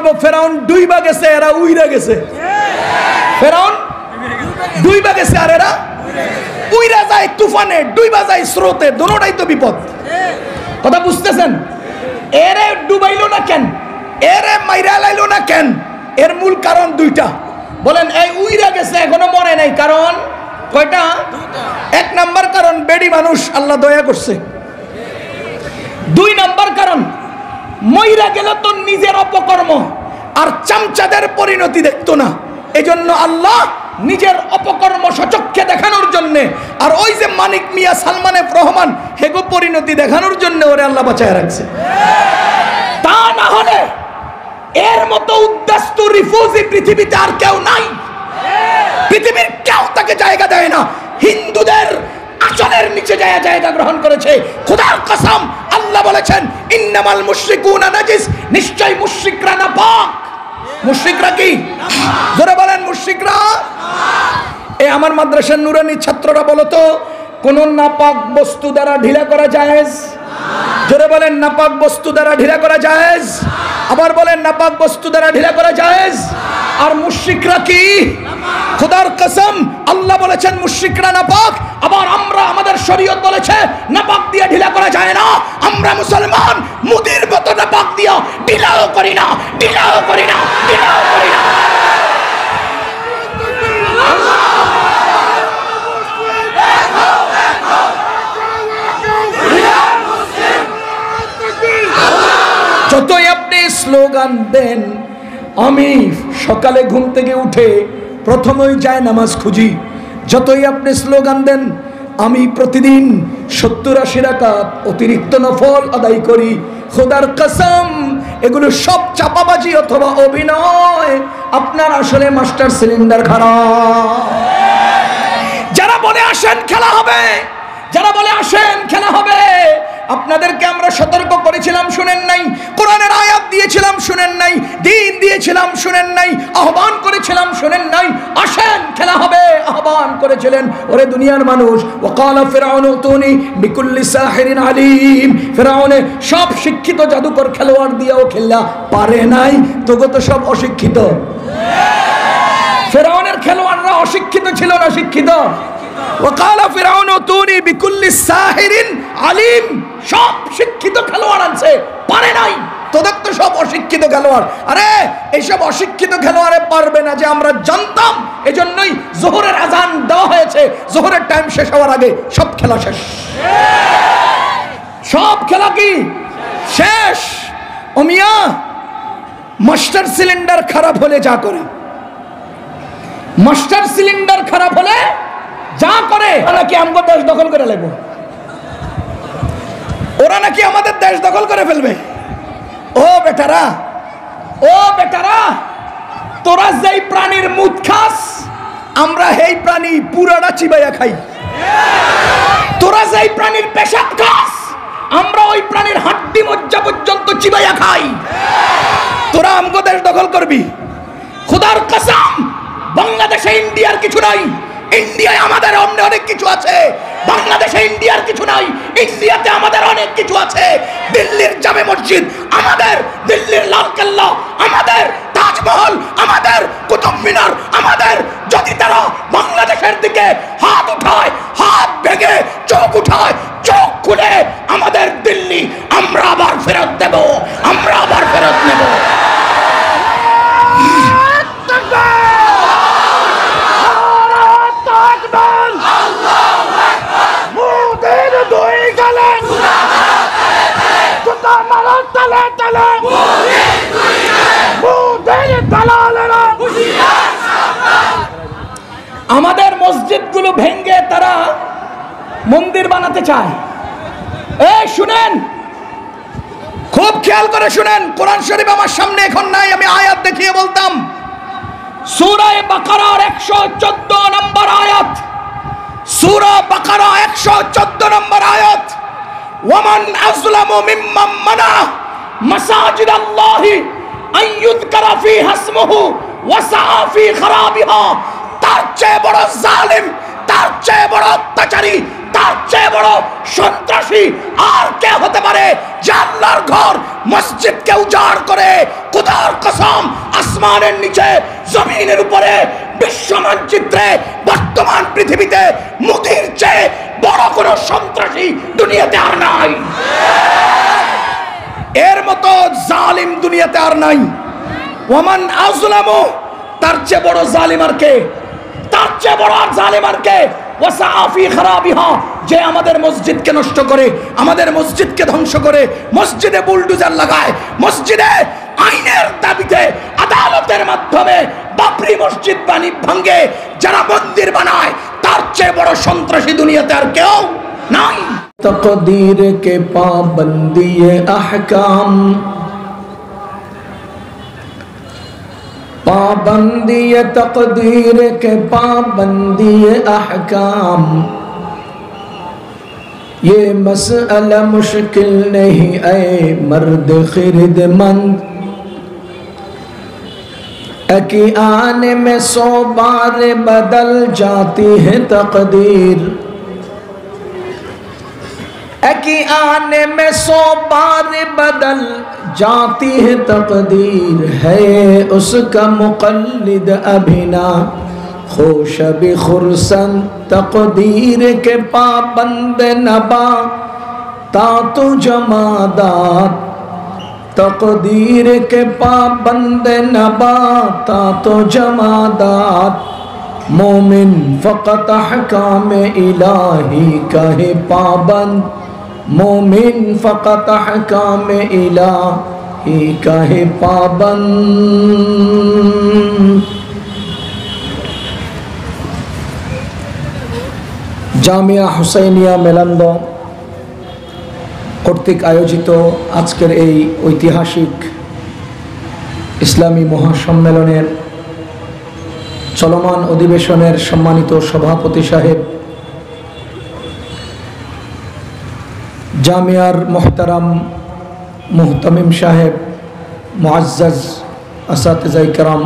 বলবো ফেরাউন ডুইবা গেছে, এরা উইরা গেছে। ফেরাউন ডুইবা গেছে আর এরা উইরা যায় তুফানে, ডুইবা যায় স্রোতে, দুটোটাই তো বিপদ। কথা বুঝতেছেন? এরে ডুবাইলো না কেন, এরে মাইরা লাইলো না কেন? এর মূল কারণ দুইটা। বলেন এই উইরা গেছে এখনো মরে নাই, কারণ কয়টা? এক নাম্বার কারণ বেডি মানুষ, আল্লাহ দয়া করছে। দুই নাম্বার কারণ মইরা গেল তো নিজের অপকর্ম আর চামচাদের পরিণতি দেখতো না, এজন্য আল্লাহ নিজের অপকর্ম সচক্ষে দেখানোর জন্য, আর ওই যে মানিক মিয়া, সালমান এফ রহমান, হেগো পরিণতি দেখানোর জন্য ওরে আল্লাহ বাঁচায় রাখছে। তা না হলে এর মতো উদ্দেশ্য রিফিউজি পৃথিবীতে আর কেউ নাই। পৃথিবীর কেউ তাকে জায়গা দেয় না। হিন্দুদের আসনের নিচে জায়গা গ্রহণ করেছে। খোদার কসম, আল্লাহ বলেছেন ইন্নামাল মুশরিকুনা নাজিস, নিশ্চয় মুশরিকরা নাপাক। মুশরিকরা কি? জোরে বলেন মুশরিকরা। এই আমার মাদ্রাসার নুরানি ছাত্ররা বলো তো, কোন নাপাক বস্তু দ্বারা ঢিলা করা জায়েজ? জোরে বলেন নাপাক বস্তু দ্বারা ঢিলা করা জায়েজ। আবার বলেন নাপাক বস্তু দ্বারা ঢিলা করা জায়েজ। আর মুশরিকরা কি? খোদার কসম, আল্লাহ বলেছেন মুশরিকরা নাপাক। আবার আমরা, আমাদের শরীয়ত বলেছে নাপাক দিয়ে ঢিলা করা যায় না। আমরা মুসলমান মুদির মতো নাপাক দিয়া ঢিলাও করি না, ঢিলাও করি না, ঢিলাও করি না। যতই আপনি স্লোগান দেন, আমি সকালে ঘুম থেকে উঠে প্রথমেই যায় নামাজ খুঁজি। যতই আপনি স্লোগান দেন, আমি প্রতিদিন 70-80 রাকাত অতিরিক্ত নফল আদায় করি, খোদার কসম এগুলো সব চাপাবাজি অথবা অভিনয়। আপনার আসলে মাস্টার সিলিন্ডার খারাপ। যারা বলে আসেন খেলা হবে, যারা বলে আসেন খেলা হবে, আপনাদেরকে আমরা সতর্ক করেছিলাম, শুনেন নাই। কোরআনের আয়াত দিয়েছিলাম, শুনেন নাই। দিন দিয়েছিলাম, শুনেন নাই। আহ্বান করেছিলাম, শুনেন নাই। আসেন খেলা হবে আহ্বান করেছিলেন। ওরে দুনিয়ার মানুষ, ওয়াকালা ফিরআউন উতুনি বিকুল্লি সাহিরিন আলিম। ফিরআউনে সব শিক্ষিত জাদুকর খেলোয়াড় দিয়েও খেলা পারে নাই। তোগো তো সব অশিক্ষিত। ফিরআউনের খেলোয়াড়রা অশিক্ষিত ছিল না শিক্ষিত? ওয়াকালা ফিরআউন উতুনি বিকুল্লি সাহিরিন আলিম। সব শিক্ষিত খেলোয়াড় আছে, পারে নাই। তোদের তো সব অশিক্ষিত খেলোয়াড়। আরে এইসব অশিক্ষিত খেলোয়াড়ে পারবে না যে আমরা জানতাম। এজন্যই জোহরের আজান দেওয়া হয়েছে, জোহরের টাইম শেষ হওয়ার আগে সব খেলা শেষ। সব খেলা কি শেষ? ও মিয়া, মাস্টার সিলিন্ডার খারাপ হলে যা করে, মাস্টার সিলিন্ডার খারাপ হলে যা করে, ওরা নাকি আমাদের দেশ দখল করে লাগবে, ওরা নাকি আমাদের দেশ দখল করে ফেলবে। ও বেটারা, ও বেটারা, তোরা যেই প্রাণীর মুখ খাস, আমরা সেই প্রাণী পুরাটা চিবাইয়া খাই। তোরা যেই প্রাণীর পেশাব খাস, আমরা ওই প্রাণীর হাড্ডি মজ্জা পর্যন্ত চিবাইয়া খাই। তোরা আমাদের দেশ দখল করবি? খোদার কসম, বাংলাদেশে ইন্ডিয়ার কিছু নাই। ইন্ডিয়ায় আমাদের অনেক কিছু আছে। বাংলাদেশে ইন্ডিয়ার কিছু নাই, ইন্ডিয়াতে আমাদের অনেক কিছু আছে। দিল্লির জামে মসজিদ আমাদের, দিল্লির লালকেল্লা আমাদের, তাজমহল আমাদের, কুতুব মিনার আমাদের। যদি তারা বাংলাদেশের দিকে হাত উঠায়, হাত ভেঙে চোখ উঠায়, চোখ খুলে আমাদের দিল্লি আমরা আবার ফেরত দেব, আমরা আবার ফেরত নেব। আমাদের মসজিদগুলো ভেঙে তারা মন্দির বানাতে চায়। এই শুনেন, খুব খেয়াল করে শুনেন। কোরআন শরীফ আমার সামনে এখন নাই, আমি আয়াত দেখিয়ে বলতাম। সূরা বাকারার 114 নম্বর আয়াত, সূরা বাকারা 114 নম্বর আয়াত। ওয়ামান আযলামু মিম্মান মানা মাসাজিদ আল্লাহি আন ইউযকারা ফীহা ইসমুহু ওয়া সাআ ফী খারাবিহা। তার চেয়ে বড় জালিম, তার চেয়ে বড় অত্যাচারী, তার চেয়ে বড় সন্ত্রাসী আর কে হতে পারে যে আল্লাহর ঘর মসজিদকে উজাড় করে খোদার কসম আসমানের নিচে জমিনের উপরে বিশ্ব মানচিত্রে বর্তমান পৃথিবীতে মোদির চেয়ে বড় কোন সন্ত্রাসী দুনিয়াতে আর নাই। এর মতো জালিম দুনিয়াতে আর নাই। ওমান আযলামু, তার চেয়ে বড় জালিম আর কে? তার চেয়ে বড় জালিম আর কে? ওয়াসাফি খারাবিহা, যে আমাদের মসজিদকে নষ্ট করে, আমাদের মসজিদকে ধ্বংস করে, মসজিদে বুলডোজার লাগায়, মসজিদে আইনের দাবিতে আদালতের মাধ্যমে বাবরি মসজিদ ভাঙে যারা মন্দির বানায়, তার চেয়ে বড় সন্ত্রাসী দুনিয়াতে আর কেউ নাই। तक़दीर के पाबंदी अहकाम, पाबंदी तक़दीर के पाबंदी अहकाम, ये मसला मुश्किल नहीं ऐ मर्द खिरदमंद, कि आने में 100 बार बदल जाती है तक़दीर, कि आने में 100 बार बदल जाती है तक़दीर, है उसका मुक़ल्लिद अभिना खुश भी खुरसन, तक़दीर के पाबंद नबा तातु जमादात, तक़दीर के पाबंद नबा तातु जमादात, मोमिन फ़क़त अहकाम इलाही का है पाबंद, मोमिन फ़क़त अहकाम इलाही का है पाबंद। জামিয়া হুসাইনিয়া মেলান্দ কর্তৃক আয়োজিত আজকের এই ঐতিহাসিক ইসলামী মহাসম্মেলনের চলমান অধিবেশনের সম্মানিত সভাপতি সাহেব, জামিয়ার মোহতারাম মুহতামিম সাহেব, মুআজ্জাজ আসাতিজায়ে কেরাম,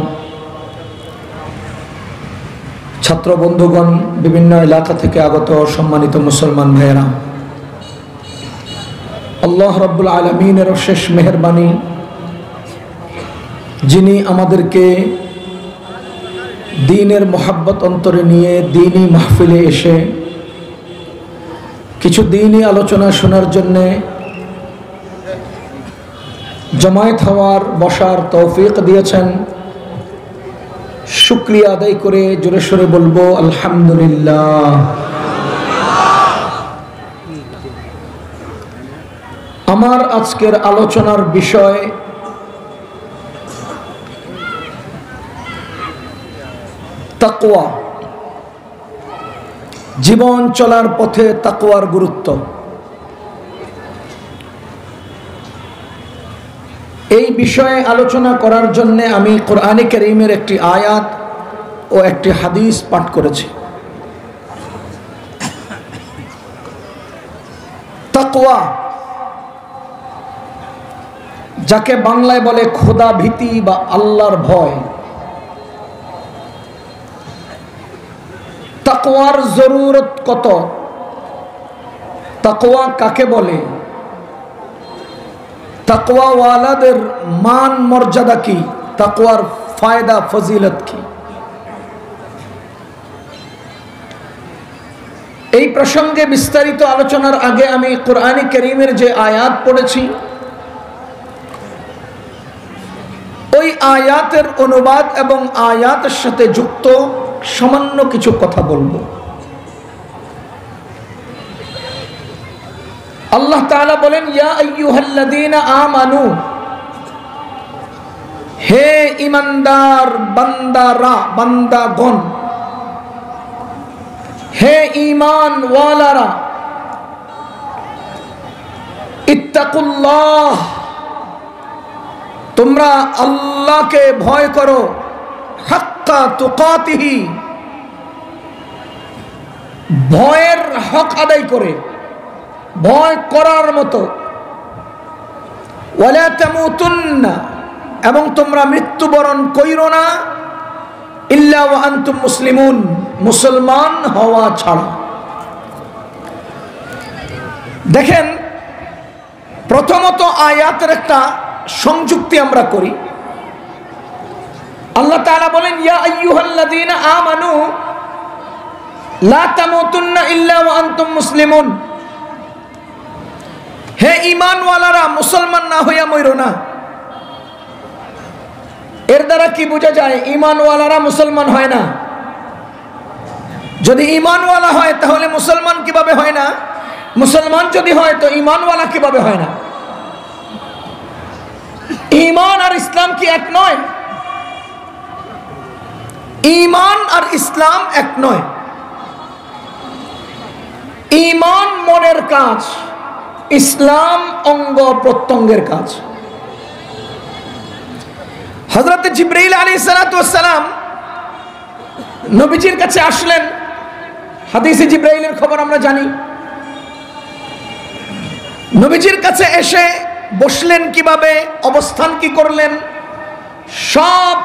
ছাত্র বন্ধুগণ, বিভিন্ন এলাকা থেকে আগত সম্মানিত মুসলমান ভাইয়েরা, আল্লাহ রাব্বুল আলামিনের অশেষ মেহেরবানি, যিনি আমাদেরকে দ্বীনের মোহাব্বত অন্তরে নিয়ে দ্বীনি মাহফিলে এসে কিছু দ্বীনি আলোচনা শোনার জন্যে জমায়েত হওয়ার বসার তৌফিক দিয়েছেন, শুকরিয়া আদায় করে জোরে সোরে বলবো আলহামদুলিল্লাহ। আমার আজকের আলোচনার বিষয় তাকওয়া, জীবন চলার পথে তাকওয়ার গুরুত্ব। এই বিষয়ে আলোচনা করার জন্য আমি কোরআনে কারীমের একটি আয়াত ও একটি হাদিস পাঠ করেছি। তাকওয়া, যাকে বাংলায় বলে খোদা ভীতি বা আল্লাহর ভয়। তাকওয়ার জরুরত কত? তাকওয়া কাকে বলে? তাকওয়াওয়ালাদের মান মর্যাদা কি? তাকওয়ার ফায়দা ফজিলত কি? এই প্রসঙ্গে বিস্তারিত আলোচনার আগে আমি কোরআনে কারীমের যে আয়াত পড়েছি, ওই আয়াতের অনুবাদ এবং আয়াতের সাথে যুক্ত সামান্য কিছু কথা বলবো। আল্লাহ তাআলা বলেন, ইয়া আইয়ুহাল্লাযীনা আমানু, হে ঈমানদার বান্দারা, বান্দাগণ, হে ঈমান ওয়ালারা, ইত্তাকুল্লাহ, তোমরা আল্লাহকে ভয় করো, হাক্কা তুকাতিহি, ভয়ের হক আদায় করে, ভয় করার মতো, ওয়ালা তামুতুন্না, এবং তোমরা মৃত্যুবরণ কইরো না, ইল্লা ওয়া আনতুম মুসলিমুন, মুসলমান হওয়া ছাড়া। দেখেন, প্রথমত আয়াতের একটা সংযুক্তি আমরা করি। আল্লাহ তাআলা বলেন, ইয়া আইয়ুহাল্লাযীনা আমানু লা তামুতুন্না ইল্লা ওয়া আনতুম মুসলিমুন। হে ঈমানওয়ালারা, মুসলমান না হইয়া মইরো না। এর দ্বারা কি বোঝা যায়? ঈমানওয়ালারা মুসলমান হয় না। যদি ঈমানওয়ালা হয় তাহলে মুসলমান কিভাবে হয় না? মুসলমান যদি হয় তো ঈমানওয়ালা কিভাবে হয় না? ঈমান আর ইসলাম কি এক নয়? ঈমান আর ইসলাম এক নয়। ঈমান মনের কাজ, ইসলাম অঙ্গ প্রত্যঙ্গের কাজ। হযরত জিবরাইল আলাইহিস সালাতু ওয়াস সালাম নবীজির কাছে আসলেন। হাদিসে জিবরাইলের খবর আমরা জানি। নবীজির কাছে এসে বসলেন কিভাবে, অবস্থান কি করলেন, সব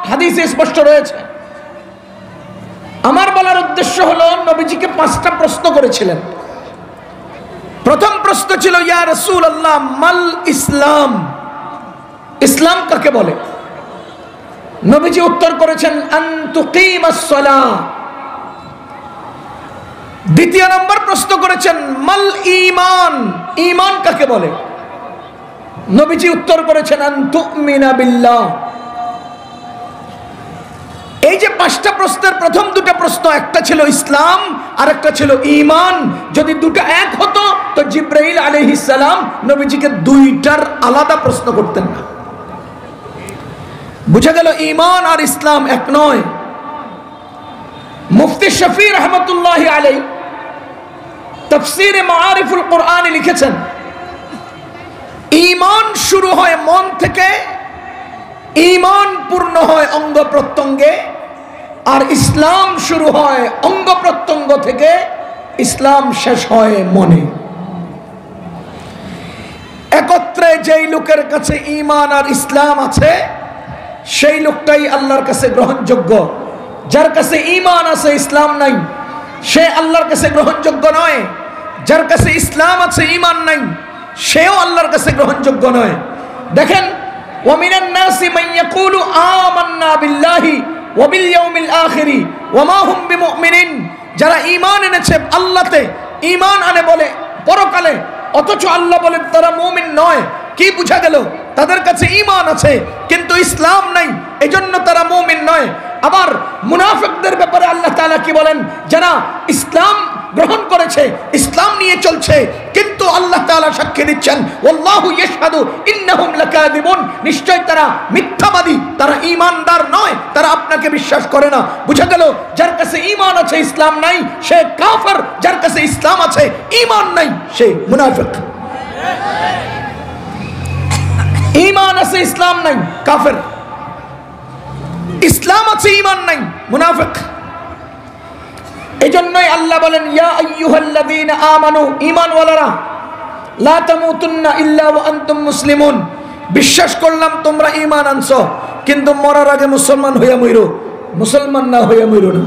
হাদিসে স্পষ্ট রয়েছে। আমার বলার উদ্দেশ্য হলো, নবীজিকে 5টা প্রশ্ন করেছিলেন। প্রথম প্রশ্ন ছিল, ইয়া রাসূলুল্লাহ মাল ইসলাম, ইসলাম কাকে বলে? নবীজি উত্তর করেছেন, আন তুকিমাস সালাহ। দ্বিতীয় নম্বর প্রশ্ন করেছেন, মাল ঈমান, ঈমান কাকে বলে? নবীজি উত্তর করেছেন, আন তুমিনা বিল্লাহ। এই যে 5টা প্রশ্নের প্রথম 2টা প্রশ্ন, একটা ছিল ইসলাম আর একটা ছিল ঈমান। যদি দুটো এক হতো তো জিবরাইল আলাইহিস সালাম নবীজিকে 2টার আলাদা প্রশ্ন করতেন না। বুঝা গেল ঈমান আর ইসলাম এক নয়। মুফতি শফি রহমতুল্লাহি আলাইহি তাফসীরে মাআরিফুল কুরআনে লিখেছেন, ঈমান শুরু হয় মন থেকে, ঈমান পূর্ণ হয় অঙ্গ প্রত্যঙ্গে, আর ইসলাম শুরু হয় অঙ্গ প্রত্যঙ্গ থেকে, ইসলাম শেষ হয় মনে। একত্রে যেই লোকের কাছে ঈমান আর ইসলাম আছে সেই লোকটাই আল্লাহর কাছে গ্রহণযোগ্য। যার কাছে ঈমান আছে ইসলাম নাই, সে আল্লাহর কাছে গ্রহণযোগ্য নয়। যার কাছে ইসলাম আছে ঈমান নাই, সেও আল্লাহর কাছে গ্রহণযোগ্য নয়। দেখেন, ওয়ামিনান নাসি মান ইয়াকুলু আমান্না বিল্লাহি ওয়া বিল ইয়াউমিল আখিরি ওয়া মা হুম বিমুমিনিন। যারা ঈমান এনেছে আল্লাহতে, ঈমান আনে বলে পরকালে, অথচ আল্লাহ বলেন তারা মুমিন নয়। কি বুঝা গেল? তাদের কাছে ঈমান আছে কিন্তু ইসলাম নাই, এজন্য তারা মুমিন নয়। আবার মুনাফিকদের ব্যাপারে আল্লাহ তাআলা কি বলেন? যারা ইসলাম গ্রহণ করেছে, ইসলাম নিয়ে চলছে, কিন্তু আল্লাহ তাআলা সাক্ষী দিচ্ছেন, ওয়াল্লাহু ইয়াশহাদু ইন্নাহুম লাকাযিবুন, নিশ্চয় তারা মিথ্যাবাদী, তারা ঈমানদার নয়, তারা আপনাকে বিশ্বাস করে না। বুঝা গেল, যার কাছে ঈমান আছে ইসলাম নাই সে কাফের, যার কাছে ইসলাম আছে ঈমান নাই সে মুনাফিক। ঈমান আছে ইসলাম নাই কাফের, ইসলাম আছে ঈমান নাই মুনাফিক। এজন্যই আল্লাহ বলেন, ইয়া আইয়ুহাল্লাযীনা আমানু, ঈমানওয়ালারা, লা তামুতুন্না ইল্লা ওয়া আনতুম মুসলিমুন। বিশ্বাস করলাম তোমরা ঈমান আনছো, কিন্তু মরার আগে মুসলমান হইয়া মইরো, মুসলমান না হইয়া মইরো না।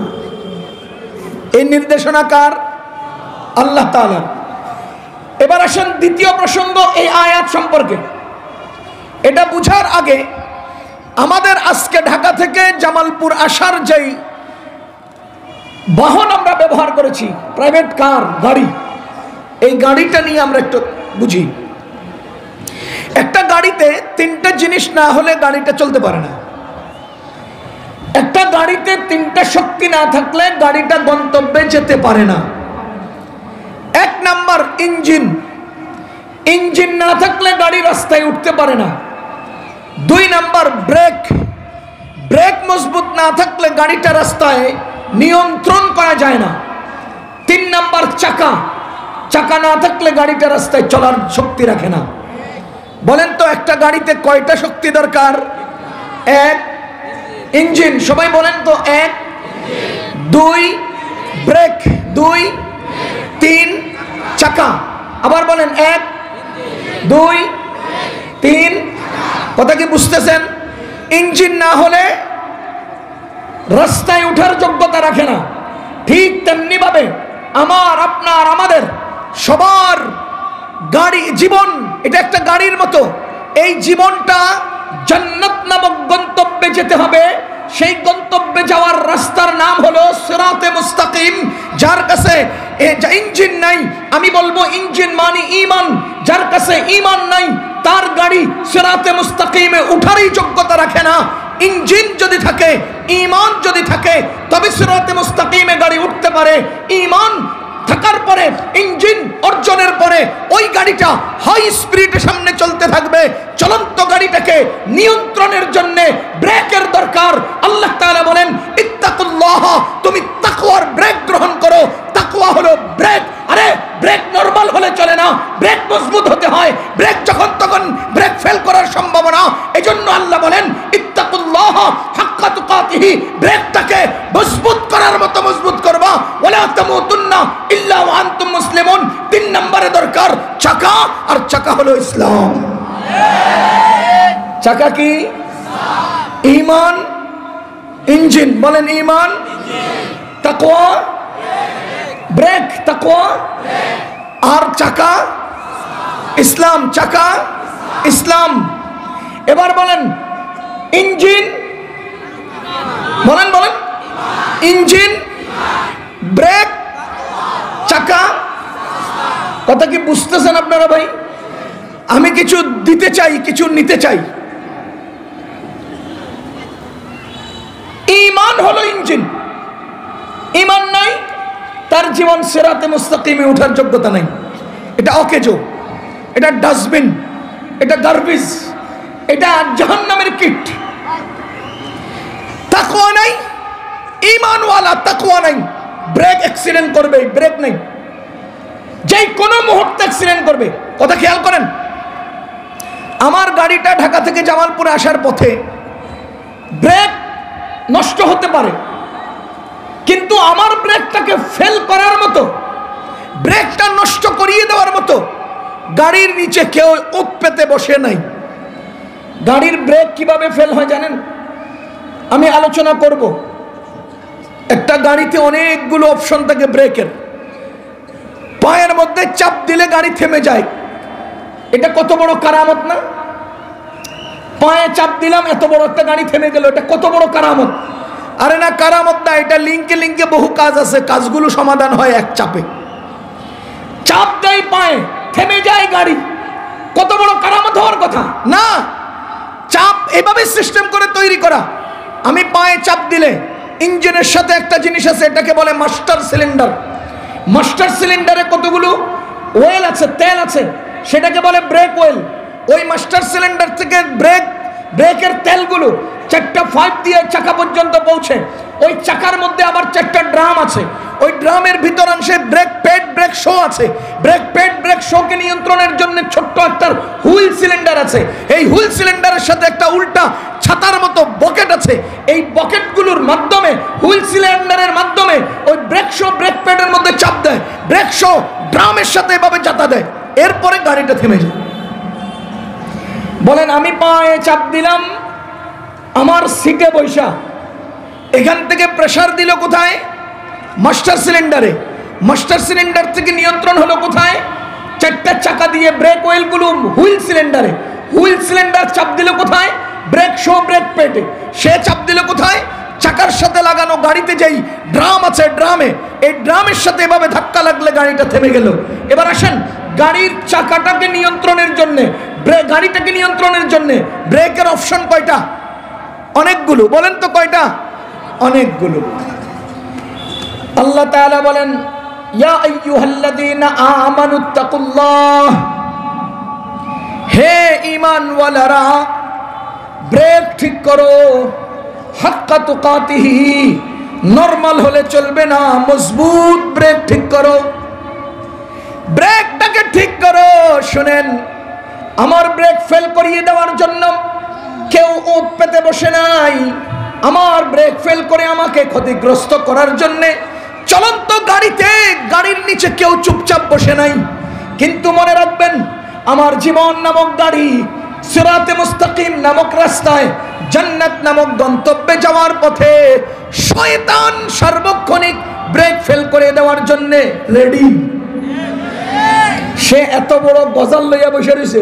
এই নির্দেশনা কার? আল্লাহ তাআলা। এবার আসেন দ্বিতীয় প্রসঙ্গ এই আয়াত সম্পর্কে। এটা বুঝার আগে আমাদের আজকে ঢাকা থেকে জামালপুর আসার যেই বাহন আমরা ব্যবহার করেছি, প্রাইভেট কার, গাড়ি, এই গাড়িটা নিয়ে আমরা একটু বুঝি। একটা গাড়িতে 3টা জিনিস না হলে গাড়িটা চলতে পারে না। একটা গাড়িতে 3টা শক্তি না থাকলে গাড়িটা গন্তব্যে যেতে পারে না। 1 নাম্বার ইঞ্জিন, ইঞ্জিন না থাকলে গাড়ি রাস্তায় উঠতে পারে না। 2 নাম্বার ব্রেক, ব্রেক মজবুত না থাকলে গাড়িটা রাস্তায় নিয়ন্ত্রণ করা যায় না। 3 নাম্বার চাকা, চাকা না থাকলে গাড়িটা রাস্তায় চলার শক্তি রাখে না। বলেন তো একটা গাড়িতে কয়টা শক্তি দরকার? 1 ইঞ্জিন, সবাই বলেন তো 1, 2 ব্রেক, 2, 3 চাকা। আবার বলেন 1, 2, 3। কথা কি বুঝতেছেন? ইঞ্জিন না হলে রাস্তায় ওঠার যোগ্যতা রাখে না। ঠিক তেমনি ভাবে আমার, আপনার, আমাদের সবার গাড়ি জীবন এটা একটা গাড়ির মতো, এই জীবনটা জান্নাত নামক গন্তব্যে যেতে হবে। সেই গন্তব্যে যাওয়ার রাস্তার নাম হলো সিরাতে মুস্তাকিম। যার কাছে ইঞ্জিন নাই, আমি বলবো ইঞ্জিন মানে ঈমান, যার কাছে ঈমান নাই তার গাড়ি সিরাতে মুস্তাকিমে উঠারই যোগ্যতা রাখে না। ইঞ্জিন যদি থাকে, ঈমান যদি থাকে, তবে সিরাতে মুস্তাকিমে গাড়ি উঠতে পারে। ঈমান থাকার পরে, ইঞ্জিন অর্জনের পরে ওই গাড়িটা হাই স্পিডে সামনে চলতে থাকবে। চলন্ত গাড়িটাকে নিয়ন্ত্রণের জন্য ব্রেকের দরকার। আল্লাহ তাআলা বলেন ইত্তাকুল্লাহ, তুমি তাকওয়ার ব্রেক গ্রহণ করো। তাকওয়া হলো ব্রেক। আরে ব্রেক নরমাল হলে চলে না, ব্রেক মজবুত হতে হয়। ব্রেক যখন তখন ব্রেক ফেল করার সম্ভাবনা, এজন্য আল্লাহ বলেন ইত্তাকুল্লাহ হাক্কা তুকাতিহি, ব্রেকটাকে মজবুত করার মতো মজবুত করবা। ওয়ালা তামুতুন্না ইল্লা ওয়া আনতুম মুসলিমুন। 3 নম্বরে দরকার চাকা, আর চাকা হলো ইসলাম। চাকা কি? ঈমান। ইঞ্জিন বলেন ঈমান, তাকওয়া, ব্রেক তাকওয়া, আর চাকা ইসলাম। চাকা ইসলাম। এবার বলেন ইঞ্জিন, বলেন বলেন ইঞ্জিন, ব্রেক, চাকা। কথা কি বুঝতেছেন আপনারা ভাই? আমি কিছু দিতে চাই, কিছু নিতে চাই। ঈমান হলো ইঞ্জিন। ঈমান নাই, তার জীবন সিরাতে মুস্তাকিমে ওঠার যোগ্যতা নাই। এটা অকেজো, এটা ডাস্টবিন, এটা গার্বেজ, এটা জাহান্নামের কিট। তাকওয়া নাই, ঈমানওয়ালা তাকওয়া নাই, ব্রেক অ্যাক্সিডেন্ট করবে, ব্রেক নাই, যেই কোনো মুহূর্তে অ্যাক্সিডেন্ট করবে। কথা খেয়াল করেন, আমার গাড়িটা ঢাকা থেকে জামালপুরে আসার পথে ব্রেক নষ্ট হতে পারে, কিন্তু আমার ব্রেকটাকে ফেল করার মতো, ব্রেকটা নষ্ট করিয়ে দেওয়ার মতো গাড়ির নিচে কেউ উঠ পেতে বসে নাই। গাড়ির ব্রেক কিভাবে ফেল হয় জানেন? আমি আলোচনা করব। একটা গাড়িতে অনেকগুলো অপশন থাকে ব্রেকের। পায়ের মধ্যে চাপ দিলে গাড়ি থেমে যায়। এটা কত বড় কারামত না? পায়ে চাপ দিলাম, এত বড় একটা গাড়ি থেমে গেল, এটা কত বড় কারামত। আরে না, কারামত না, এটা লিঙ্কে লিঙ্কে বহু কাজ আছে, কাজগুলো সমাধান হয় এক চাপে। চাপ দেয় পায়ে, থেমে যায় গাড়ি, কত বড় কারামত হওয়ার কথা না। চাপ এভাবে সিস্টেম করে তৈরি করা। আমি পায়ে চাপ দিলে ইঞ্জিনের সাথে একটা জিনিস আছে, এটাকে বলে মাস্টার সিলিন্ডার। মাস্টার সিলিন্ডারে কতগুলো ওয়েল আছে, তেল আছে, সেটাকে বলে ব্রেক ওয়েল। ওই মাস্টার সিলিন্ডার থেকে ব্রেকের তেলগুলো 4টা পাইপ দিয়ে চাকা পর্যন্ত পৌঁছে। ওই চাকার মধ্যে আবার 4টা ড্রাম আছে। ওই ড্রামের ভিতর অংশে ব্রেক প্যাড, ব্রেক শো আছে। ব্রেক প্যাড, ব্রেক শোকে নিয়ন্ত্রণের জন্য ছোট্ট একটা হুইল সিলিন্ডার আছে। এই হুইল সিলিন্ডারের সাথে একটা উল্টা ছাতার মতো বকেট আছে। এই বকেটগুলোর মাধ্যমে, হুইল সিলিন্ডারের মাধ্যমে ওই ব্রেক শো ব্রেক প্যাডের মধ্যে চাপ দেয়। ব্রেক শো ড্রামের সাথে এভাবে চাতা দেয়, এরপরে গাড়িটা থেমে যায়। বলেন আমি পায়ে চাপ দিলাম, আমার সিটে বৈশা, এখান থেকে প্রেসার দিল কোথায়? মাস্টার সিলিন্ডারে। মাস্টার সিলিন্ডার থেকে নিয়ন্ত্রণ হলো কোথায়? 4টা চাকা দিয়ে ব্রেক ওয়েলগুলো হুইল সিলিন্ডারে। হুইল সিলিন্ডার চাপ দিল কোথায়? ব্রেক শো ব্রেক প্যাডে। সে চাপ দিল কোথায়? চাকার সাথে লাগানো গাড়িতে যেই ড্রাম আছে, ড্রামে। এই ড্রামের সাথে এভাবে ধাক্কা লাগলে গাড়িটা থেমে গেল। এবার আসেন, গাড়ির চাকাটাকে নিয়ন্ত্রণের জন্য, গাড়িটাকে নিয়ন্ত্রণের জন্য ব্রেকের অপশন কয়টা? অনেকগুলো। বলেন তো কয়টা? অনেকগুলো। আল্লাহ তাআলা বলেন ইয়া আইয়ুহাল্লাযীনা আমানুত্তাকুল্লাহ, হে ঈমানওয়ালারা ব্রেক ঠিক করো। হাক্কা তুকাতিহি, নরমাল হলে চলবে না, মজবুত ব্রেক ঠিক করো। ব্রেকটাকে ঠিক করো। শুনেন, আমার ব্রেক ফেল করিয়ে দেওয়ার জন্য কেউ উঠ পেতে বসে নাই। আমার ব্রেক ফেল করে আমাকে ক্ষতিগ্রস্ত করার জন্য চলন্ত গাড়িতে, গাড়ির নিচে কেউ চুপচাপ বসে নাই। কিন্তু মনে রাখবেন, আমার জীবন নামক গাড়ি সিরাতে মুস্তাকিম নামক রাস্তায়, জান্নাত নামক গন্তব্যে যাওয়ার পথে শয়তান সার্বক্ষণিক ব্রেক ফেল করে দেওয়ার জন্য রেডি। সে এত বড় গজাল লইয়া বসে রয়েছে,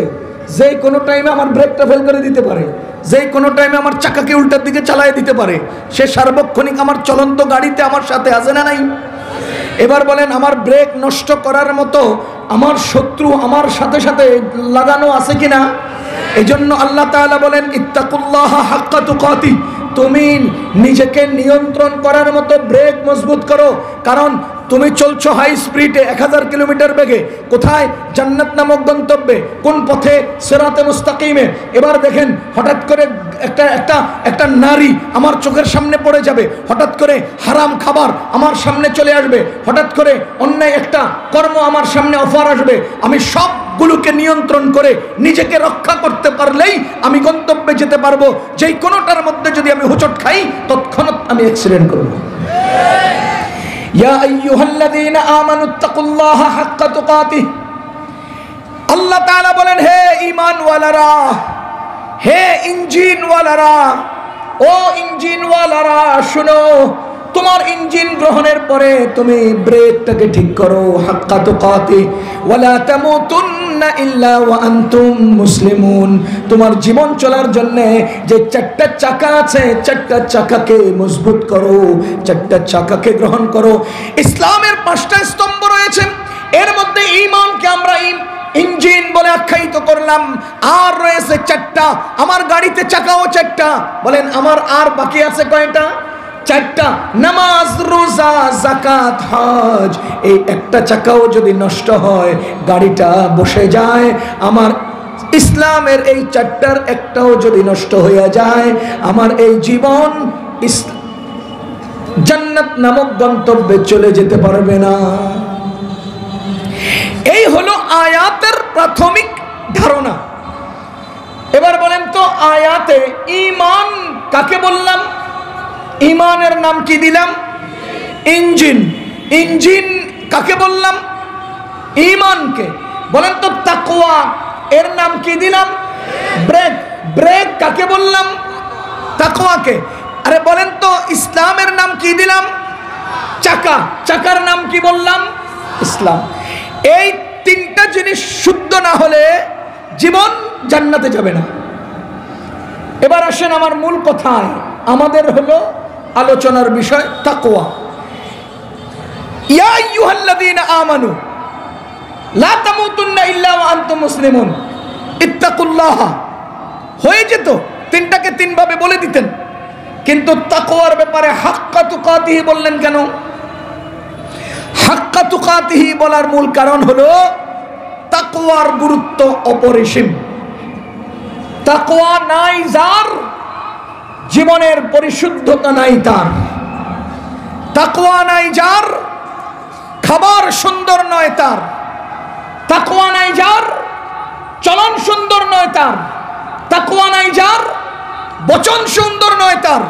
যে কোনো টাইমে আমার ব্রেকটা ফেল করে দিতে পারে, যে কোনো টাইমে আমার চাকাকে উল্টার দিকে চালায় দিতে পারে। সে সার্বক্ষণিক আমার চলন্ত গাড়িতে আমার সাথে আছে না নাই? এবার বলেন, আমার ব্রেক নষ্ট করার মতো আমার শত্রু আমার সাথে সাথে লাগানো আছে কিনা? এই জন্য আল্লাহ তাআলা বলেন, ইত্তাকুল্লাহ হাক্কা তুকাতি, তুমি নিজেকে নিয়ন্ত্রণ করার মতো ব্রেক মজবুত করো। কারণ তুমি চলছো হাই স্পিডে 1000 কিলোমিটার বেগে, কোথায়? জান্নাত নামক গন্তব্যে। কোন পথে? সিরাতে মুস্তাকিমে। এবার দেখেন, হঠাৎ করে একটা নারী আমার চোখের সামনে পড়ে যাবে, হঠাৎ করে হারাম খাবার আমার সামনে চলে আসবে, হঠাৎ করে অন্যায় একটা কর্ম আমার সামনে অফার আসবে। আমি সবগুলোকে নিয়ন্ত্রণ করে নিজেকে রক্ষা করতে পারলেই আমি গন্তব্যে যেতে পারবো। যেই কোনোটার মধ্যে যদি আমি হোঁচট খাই, তৎক্ষণাৎ আমি অ্যাক্সিডেন্ট করব। ইয়া আইয়ুহাল্লাযীনা আমানুত্তাকুল্লাহা হাক্কা তুকাতিহ, আল্লাহ তাআলা বলেন, হে ঈমানওয়ালারা, হে ইঞ্জিনওয়ালারা, ও ইঞ্জিনওয়ালারা শুনো, তোমার ইঞ্জিন গ্রহণের পরে তুমি ব্রেকটাকে ঠিক করো। হাক্কা তুকাতি ওয়ালা তামুতুন্না ইল্লা ওয়া আনতুম মুসলিমুন। তোমার জীবন চলার জন্য যে 4টা চাকা আছে, 4টা চাকাকে মজবুত করো, 4টা চাকাকে গ্রহণ করো। ইসলামের 5টা স্তম্ভ রয়েছে, এর মধ্যে ঈমানকে আমরা ইঞ্জিন বলে আখ্যায়িত করলাম, আর রয়েছে 4টা। আমার গাড়িতে চাকাও 4টা। বলেন, আমার আর বাকি আছে কয়টা? 4টা। নামাজ, রোজা, যাকাত, হজ। এই একটা চাকাও যদি নষ্ট হয়, গাড়িটা বসে যায়। আমার ইসলামের এই 4টার একটাও যদি নষ্ট হয়ে যায়, আমার এই জীবন জান্নাত নামক গন্তব্যে চলে যেতে পারবে না। এই হলো আয়াতের প্রাথমিক ধারণা। এবার বলেন তো, আয়াতে ঈমান কাকে বললাম? ঈমানের নাম কি দিলাম? ইঞ্জিন। ইঞ্জিন কাকে বললাম? ঈমানকে। বলেন তো, তাকওয়া এর নাম কি দিলাম? ব্রেক। ব্রেক কাকে বললাম? তাকওয়াকে। আরে বলেন তো, ইসলামের নাম কি দিলাম? চাকা। চাকার নাম কি বললাম? ইসলাম। এই 3টা জিনিস শুদ্ধ না হলে জীবন জান্নাতে যাবে না। এবার আসেন আমার মূল কথায়। আমাদের হলো আলোচনার বিষয় তাকওয়া। ইয়া আইয়ুহাল্লাযীনা আমানু লা তামুতুন্না ইল্লা ওয়া আনতুম মুসলিমুন ইত্তাকুল্লাহ। হয়ে যেত 3টাকে 3 ভাবে বলে দিতেন, কিন্তু তাকওয়ার ব্যাপারে হাক্কা তুকাতিহি বললেন কেন? হাক্কা তুকাতিহি বলার মূল কারণ হলো তাকওয়ার গুরুত্ব অপরিসীম। তাকওয়া নাই যার, জীবনের পরিশুদ্ধতা নাই তার। তাকওয়া নাই যার, খাবার সুন্দর নয় তার। তাকওয়া নাই যার, চলন সুন্দর নয় তার। তাকওয়া নাই যার, বচন সুন্দর নয় তার।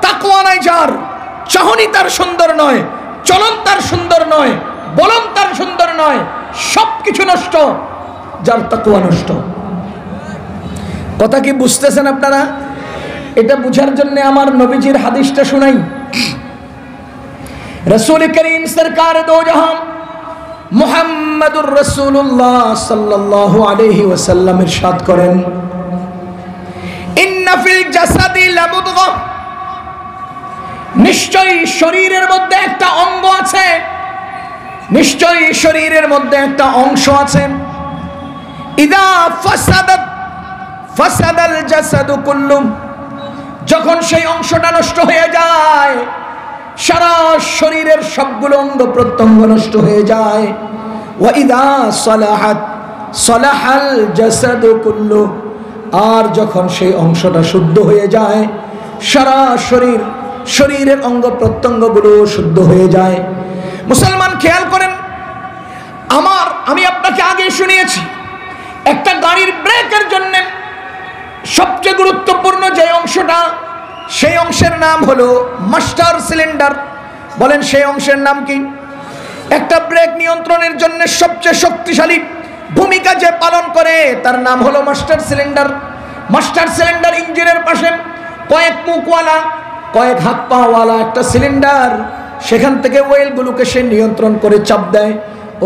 তাকওয়া নাই যার, চাহনি তার সুন্দর নয়, চলন তার সুন্দর নয়, বলন তার সুন্দর নয়, সবকিছু নষ্ট যার তাকওয়া নষ্ট। কথা কি বুঝতেছেন আপনারা? এটা বুঝার জন্য আমার নবীজির হাদিসটা শুনাই। রাসূল করিম সরকার দো জাহান মুহাম্মদুর রাসূলুল্লাহ সাল্লাল্লাহু আলাইহি ওয়াসাল্লাম ইরশাদ করেন, ইন্না ফিল জাসাদি লামুদগা, নিশ্চয়ই শরীরের মধ্যে একটা অঙ্গ আছে, নিশ্চয়ই শরীরের মধ্যে একটা অংশ আছে। ইদা ফাসাদাত ফাসাদাল জাসাদু কুল্লু, যখন সেই অংশটা নষ্ট হয়ে যায়, সারা শরীরের সবগুলো অঙ্গ প্রত্যঙ্গ নষ্ট হয়ে যায়। ওয়া ইদা সালাহাত সালাহাল জাসাদু কুল্লু, আর যখন সেই অংশটা শুদ্ধ হয়ে যায়, সারা শরীরের অঙ্গ প্রত্যঙ্গগুলো শুদ্ধ হয়ে যায়। মুসলমান খেয়াল করেন, আমি আপনাকে আগে শুনিয়েছি, একটা গাড়ির ব্রেকের জন্য সবচেয়ে গুরুত্বপূর্ণ যে অংশটা, সেই অংশের নাম হলো মাস্টার সিলিন্ডার। বলেন, সেই অংশের নাম কি? একটা ব্রেক নিয়ন্ত্রণের জন্য সবচেয়ে শক্তিশালী ভূমিকা যে পালন করে, তার নাম হলো মাস্টার সিলিন্ডার। মাস্টার সিলিন্ডার ইঞ্জিনের পাশে কয়েক মুখওয়ালা, কয়েক হাত পাওয়ালা একটা সিলিন্ডার, সেখান থেকে ওয়েলগুলোকে সে নিয়ন্ত্রণ করে চাপ দেয়।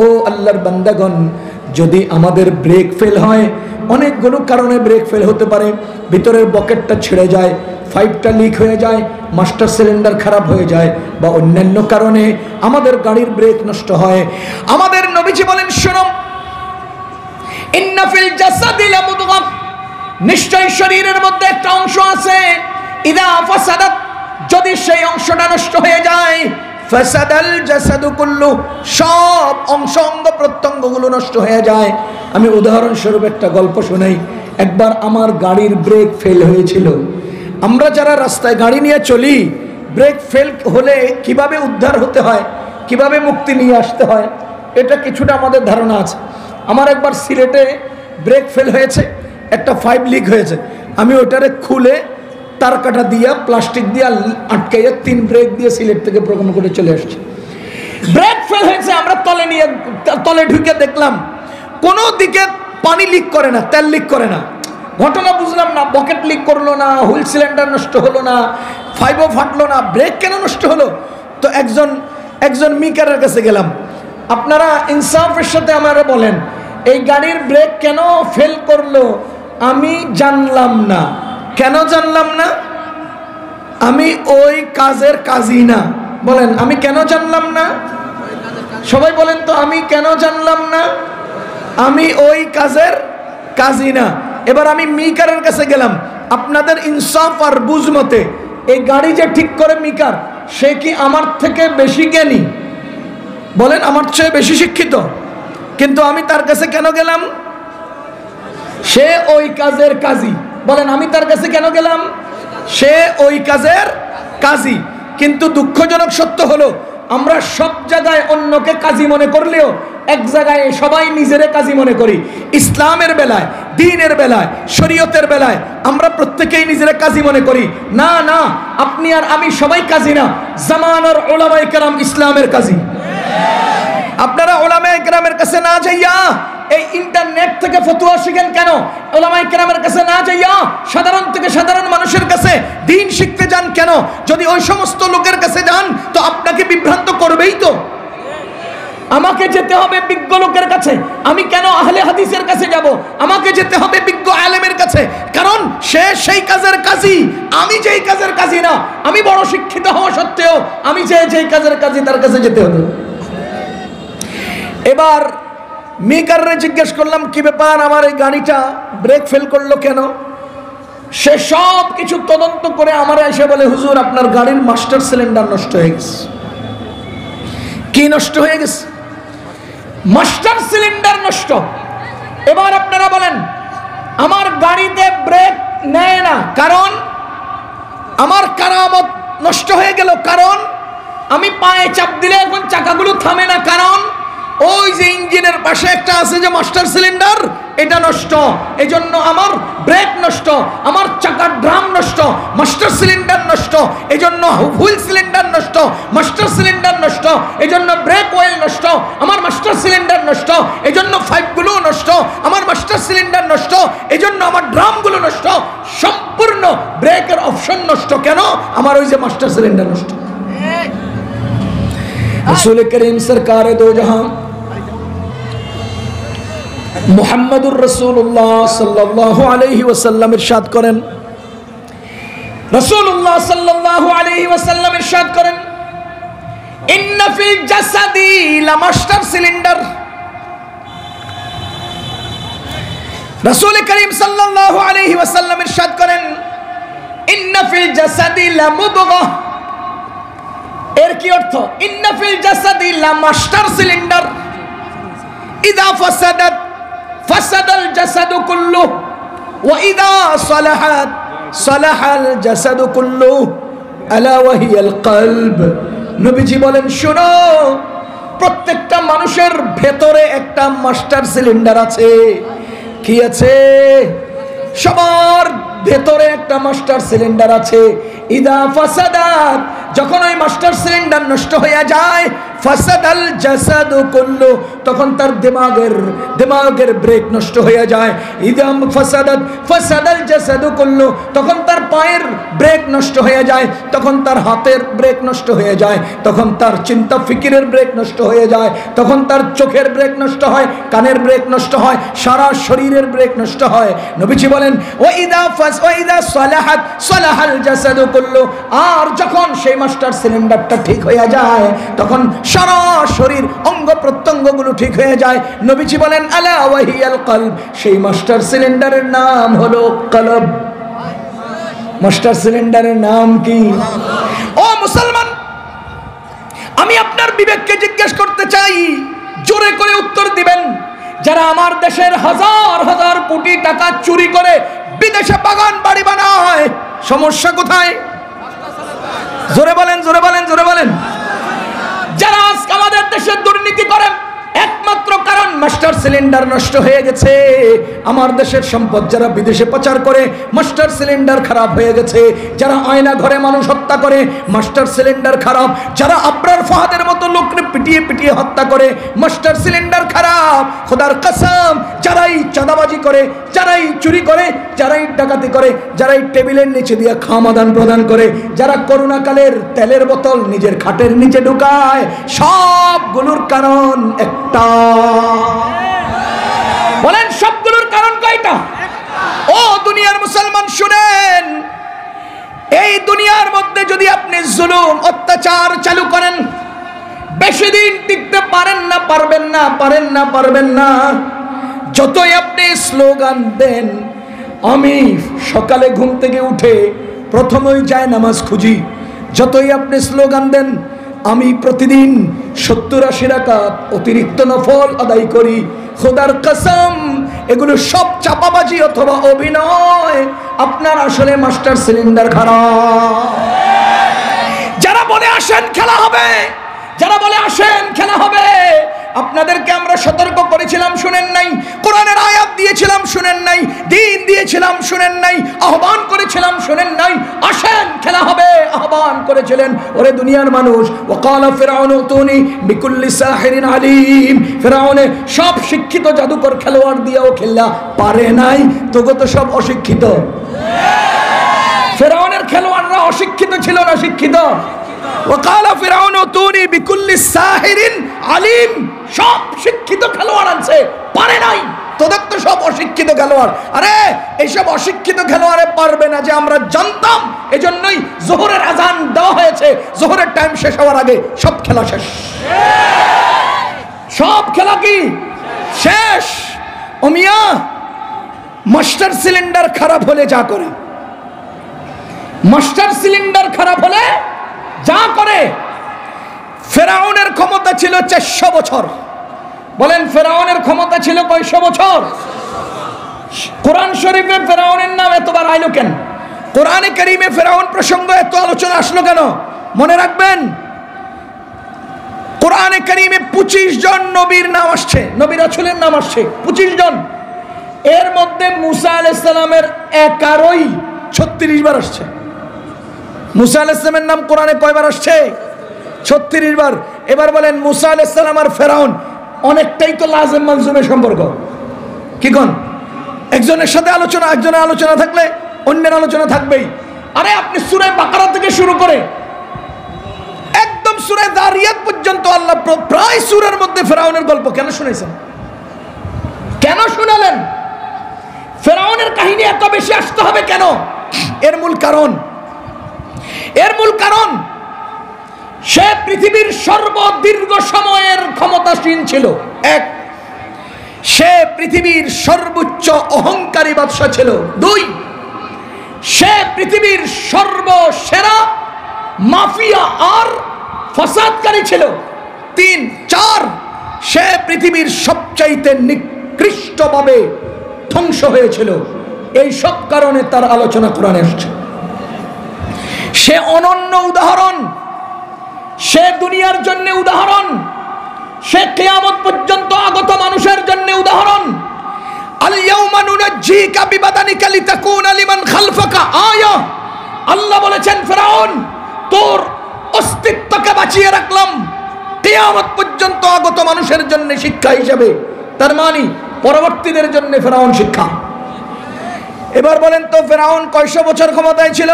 ও আল্লাহর বান্দাগণ, যদি আমাদের ব্রেক ফেল হয়, অনেকগুলো কারণে ব্রেক ফেল হতে পারে, ভিতরের বকেটটা ছিঁড়ে যায়, পাইপটা লিক হয়ে যায়, মাস্টার সিলিন্ডার খারাপ হয়ে যায়, বা অন্যান্য কারণে আমাদের গাড়ির ব্রেক নষ্ট হয়। আমাদের নবীজি বলেন, শোনো, ইন্না ফিল জাসাদি লামুদগা, নিশ্চয় শরীরের মধ্যে একটা অংশ আছে, ইদা ফাসাদাত, যদি সেই অংশটা নষ্ট হয়ে যায়, ফাসাদাল জাসাদু কুল্লু, সব অংশ অঙ্গ প্রত্যঙ্গগুলো নষ্ট হয়ে যায়। আমি উদাহরণস্বরূপ একটা গল্প শোনাই। একবার আমার গাড়ির ব্রেক ফেল হয়েছিল। আমরা যারা রাস্তায় গাড়ি নিয়ে চলি, ব্রেক ফেল হলে কিভাবে উদ্ধার হতে হয়, কিভাবে মুক্তি নিয়ে আসতে হয়, এটা কিছুটা আমাদের ধারণা আছে। আমার একবার সিলেটে ব্রেক ফেল হয়েছে, একটা পাইপ লিক হয়েছে, আমি ওটারে খুলে তার কাটা দিয়া প্লাস্টিক দিয়ে আটকাইয়া 3 ব্রেক দিয়ে সিলেট থেকে প্রোগ্রাম করে চলে আসছি। ব্রেক ফেল হয়েছে, আমরা তলে ঢুকে দেখলাম কোনো দিকে পানি লিক করে না, তেল লিক করে না। ঘটনা বুঝলাম না, বকেট লিক করলো না, হুইল সিলিন্ডার নষ্ট হলো না, পাইপও ফাটলো না, ব্রেক কেন নষ্ট হলো? তো একজন মিকারের কাছে গেলাম। আপনারা ইনসাফের সাথে আমারা বলেন, এই গাড়ির ব্রেক কেন ফেল করলো? আমি জানলাম না। কেন জানলাম না? আমি ওই কাজের কাজী না। বলেন, আমি কেন জানলাম না? সবাই বলেন তো, আমি কেন জানলাম না? আমি ওই কাজের কাজী না। এবার আমি মিকারের কাছে গেলাম। আপনাদের ইনসাফ আর বুঝ মতে এই গাড়ি যে ঠিক করে মিকার, সে কি আমার থেকে বেশি জ্ঞানী? বলেন, আমার চেয়ে বেশি শিক্ষিত। কিন্তু আমি তার কাছে কেন গেলাম? সে ওই কাজের কাজী। বলেন, আমি তার কাছে কেন গেলাম? সে ওই কাজের কাজী। কিন্তু দুঃখজনক সত্য হলো, আমরা সব জায়গায় অন্যকে কাজী মনে করলেও এক জায়গায় সবাই নিজেরে কাজী মনে করি। ইসলামের বেলায়, দ্বীনের বেলায়, শরীয়তের বেলায় আমরা প্রত্যেকেই নিজেরা কাজী মনে করি। না না, আপনি আর আমি সবাই কাজী না। জামানার উলামায়ে কেরাম ইসলামের কাজী। আপনারা উলামায়ে কেরামের কাছে না যাইয়া এই ইন্টারনেট থেকে ফতোয়া শিখেন কেন? উলামায়ে কেরামের কাছে না যাইয়া সাধারণ থেকে সাধারণ মানুষের কাছে দ্বীন শিখতে যান কেন? যদি ওই সমস্ত লোকের কাছে যান তো আপনাকে বিভ্রান্ত করবেই। তো আমাকে যেতে হবে বিজ্ঞ লোকের কাছে। আমি কেন আহলে হাদিসের কাছে যাব? আমাকে যেতে হবে বিজ্ঞ আলেমের কাছে, কারণ সে সেই কাজের কাজী, আমি যেই কাজের কাজী না। আমি বড় শিক্ষিত হওয়া সত্ত্বেও আমি যেই কাজের কাজী তার কাছে যেতে হবে। এবার মিকাররে জিজ্ঞেস করলাম, কি ব্যাপার, আমার এই গাড়িটা ব্রেক ফেল করলো কেন? সে সব কিছু তদন্ত করে আমার এসে বলে, হুজুর, আপনার গাড়ির মাস্টার সিলিন্ডার নষ্ট হয়ে গেছে। কি নষ্ট হয়ে গেছে? মাস্টার সিলিন্ডার নষ্ট। এবার আপনারা বলেন, আমার গাড়িতে ব্রেক নেয় না, কারণ আমার কারামত নষ্ট হয়ে গেল, কারণ আমি পায়ে চাপ দিলে এখন চাকাগুলো থামে না, কারণ ওই যে ইঞ্জিনের পাশে একটা আছে যে মাস্টার সিলিন্ডার, এটা নষ্ট, এজন্য আমার ব্রেক নষ্ট, আমার চাকার ড্রাম নষ্ট, মাস্টার সিলিন্ডার নষ্ট, এজন্য হুইল সিলিন্ডার নষ্ট, মাস্টার সিলিন্ডার নষ্ট, এজন্য ব্রেক অয়েল নষ্ট, আমার মাস্টার সিলিন্ডার নষ্ট, এজন্য পাইপগুলো নষ্ট, আমার মাস্টার সিলিন্ডার নষ্ট, এজন্য আমার ড্রামগুলো নষ্ট, সম্পূর্ণ ব্রেকের অপশন নষ্ট। কেন? আমার ওই যে মাস্টার সিলিন্ডার নষ্ট। রাসূল করিম সরকার দো জাহান মুহাম্মদুর রাসূলুল্লাহ সাল্লাল্লাহু আলাইহি ওয়াসাল্লাম ইরশাদ করেন, রাসূলুল্লাহ সাল্লাল্লাহু আলাইহি ওয়াসাল্লাম ইরশাদ করেন, ইন্না ফিল জাসাদি লা মাস্টার সিলিন্ডার। রাসূল করিম সাল্লাল্লাহু আলাইহি ওয়াসাল্লাম ইরশাদ করেন, ইন্না ফিল জাসাদি লা মুদগা। এর কি অর্থ? ইন্না ফিল জাসাদি লা মাস্টার সিলিন্ডার, ইদা ফাসাদাত ফাসাদাল জাসাদু কুল্লু ওয়া ইদা সালাহাত সালাহাল জাসাদু কুল্লু আলা ওয়া হিয়াল কলব। নবীজি বলেন, শোনো, প্রত্যেকটা মানুষের ভেতরে একটা মাস্টার সিলিন্ডার আছে। কি আছে? সবার ভেতরে একটা মাস্টার সিলিন্ডার আছে। ইদা ফাসাদাত, যখন ওই মাস্টার সিলিন্ডার নষ্ট হয়ে যায়, ফাসাদাল জাসাদু কুল্লু, তখন তার দিমাগের ব্রেক নষ্ট হয়ে যায়। ইদাম ফাসাদাল জাসাদু কুল্লু, তখন তার পায়ের ব্রেক নষ্ট হয়ে যায়, তখন তার হাতের ব্রেক নষ্ট হয়ে যায়, তখন তার চিন্তা ফিকিরের ব্রেক নষ্ট হয়ে যায়, তখন তার চোখের ব্রেক নষ্ট হয়, কানের ব্রেক নষ্ট হয়, সারা শরীরের ব্রেক নষ্ট হয়। নবীজি বলেন ওয়াইদা সালাহাত সালাহাল জাসাদু কুল্লু, আর যখন সেই মাস্টার সিলিন্ডারটা ঠিক হয়ে যায় তখন সারা শরীর অঙ্গ প্রত্যঙ্গগুলো ঠিক হয়ে যায়। নবীজি বলেন আলা ওয়াহিয়াল কলব, সেই মাস্টার সিলিন্ডারের নাম হলো কলব। মাস্টার সিলিন্ডারের নাম কি? ও মুসলমান, আমি আপনার বিবেককে জিজ্ঞেস করতে চাই, জোরে করে উত্তর দিবেন। যারা আমার দেশের হাজার হাজার কোটি টাকা চুরি করে বিদেশে বাগান বাড়ি বানায়, সমস্যা কোথায়? জোরে বলেন, জোরে বলেন, জোরে বলেন। যারা আজকে আমাদের দেশে দুর্নীতি করে, একমাত্র কারণ মাস্টার সিলিন্ডার নষ্ট হয়ে গেছে। আমার দেশের সম্পদ যারা বিদেশে পাচার করে, মাস্টার সিলিন্ডার খারাপ হয়ে গেছে। যারা আয়না ঘরে মানুষ হত্যা করে, মাস্টার সিলিন্ডার খারাপ। যারা আবরার ফাহাদের মতো লোককে পিটিয়ে পিটিয়ে হত্যা করে, মাস্টার সিলিন্ডার খারাপ। খোদার কসম, যারাই চাঁদাবাজি করে, যারাই চুরি করে, যারাই ডাকাতি করে, যারাই টেবিলের নিচে দিয়ে খাম আদান প্রদান করে, যারা করোনাকালের তেলের বোতল নিজের খাটের নিচে ঢুকায়, সবগুলোর কারণ একটা। বলেন সবগুলোর কারণ কয়টা? ও দুনিয়ার মুসলমান শুনেন, এই দুনিয়ার মধ্যে যদি আপনি জুলুম অত্যাচার চালু করেন, বেশি দিন টিকতে পারেন না, পারবেন না, পারেন না, পারবেন না। যতই আপনি স্লোগান দেন, আমি সকালে ঘুম থেকে উঠে প্রথমেই যায় নামাজ খুঁজি, যতই আপনি স্লোগান দেন, আমি প্রতিদিন 70-80 রাকাত অতিরিক্ত নফল আদায় করি, খোদার কসম এগুলো সব চাপাবাজি অথবা অভিনয়। আপনার আসলে মাস্টার সিলিন্ডার খারাপ। যারা বলে আসেন খেলা হবে, যারা বলে আসেন খেলা হবে, আপনাদেরকে আমরা সতর্ক করেছিলাম, শুনেন নাই। কোরআনের আয়াত দিয়েছিলাম, শুনেন নাই। দিন দিয়েছিলাম, শুনেন নাই। আহ্বান করেছিলাম, শুনেন নাই। আসেন খেলা হবে আহ্বান করেছিলেন। ওরে দুনিয়ার মানুষ, ওয়াকালা ফিরআউন উতুনি বিকুল্লি সাহিরিন আলিম, ফিরআউনে সব শিক্ষিত জাদুকর খেলোয়াড় দিয়েও খেলা পারে নাই। তোগো তো সব অশিক্ষিত। ফিরআউনের খেলোয়াড়রা অশিক্ষিত ছিল না শিক্ষিত? ওয়াকালা ফিরআউন উতুনি বিকুল্লি সাহিরিন আলিম, সব শিক্ষিত খেলোয়াড় আছে, পারে নাই। তোদের তো সব অশিক্ষিত খেলোয়াড়। আরে এইসব অশিক্ষিত খেলোয়াড়ে পারবে না যে আমরা জানতাম, এজন্যই জোহরের আজান দেওয়া হয়েছে। জোহরের টাইম শেষ হওয়ার আগে সব খেলা শেষ। সব খেলা কি শেষ? ও মিয়া, মাস্টার সিলিন্ডার খারাপ হলে যা করে, মাস্টার সিলিন্ডার খারাপ হলে যা করে। ফেরাউনের ক্ষমতা ছিল 400 বছর। বলেন ফেরাউনের ক্ষমতা ছিল কয়শো বছর? কোরআন শরীফে ফেরাউনের নাম এতবার আইলো কেন? কোরআনে কারীমে ফেরাউন প্রসঙ্গ এত আলোচনা আসলো কেন? মনে রাখবেন, কোরআনে কারীমে 25 জন নবীর নাম আসছে, নবী রাসূলের নাম আসছে 25 জন। এর মধ্যে মুসা আলাইহিস সালামের একারই 36 বার আসছে। মুসা আলাইহিস সালামের নাম কোরআনে কয়বার আসছে? 36 বার। এবার বলেন মুসা আলাইহিস সালাম আর ফেরাউন অনেকটাই তো লাজেম মালজুমের সম্পর্ক। কি কোন? একজনের সাথে আলোচনা, একজনের আলোচনা থাকলে অন্যের আলোচনা থাকবেই। আরে আপনি সূরা বাকারা থেকে শুরু করে একদম সূরা যারিয়াত পর্যন্ত আল্লাহ প্রায় সূরার মধ্যে ফেরাউনের গল্প কেন শুনাইছেন? কেন শুনালেন? ফেরাউনের কাহিনী এত বেশি আসতে হবে কেন? এর মূল কারণ সে পৃথিবীর সর্বদীর্ঘ সময়ের ক্ষমতাসীন ছিল। এক, সে পৃথিবীর সর্বোচ্চ অহংকারী বাদশা ছিল। দুই, সে পৃথিবীর সর্বসেরা মাফিয়া আর ফাসাদকারী ছিল। তিন, চার, সে পৃথিবীর সবচাইতে নিকৃষ্টভাবে ধ্বংস হয়েছিল। এই সব কারণে তার আলোচনা কোরআনে আসছে। সে অনন্য উদাহরণ, সে দুনিয়ার জন্য উদাহরণ, সে কিয়ামত পর্যন্ত আগত মানুষের জন্য উদাহরণ। আল ইয়াউমা নুনাজ্জিকা বিবাদানিকা লিতাকুনা লিমান খালফাকা আয়া। আল্লাহ বলেছেন ফেরাউন, তোর অস্তিত্বকে বাঁচিয়ে রাখলাম কিয়ামত পর্যন্ত আগত মানুষের জন্য শিক্ষা হিসেবে, তার মানে পরবর্তীদের জন্য ফেরাউন শিক্ষা। এবার বলেন তো ফেরাউন কয়শো বছর ক্ষমতায় ছিল?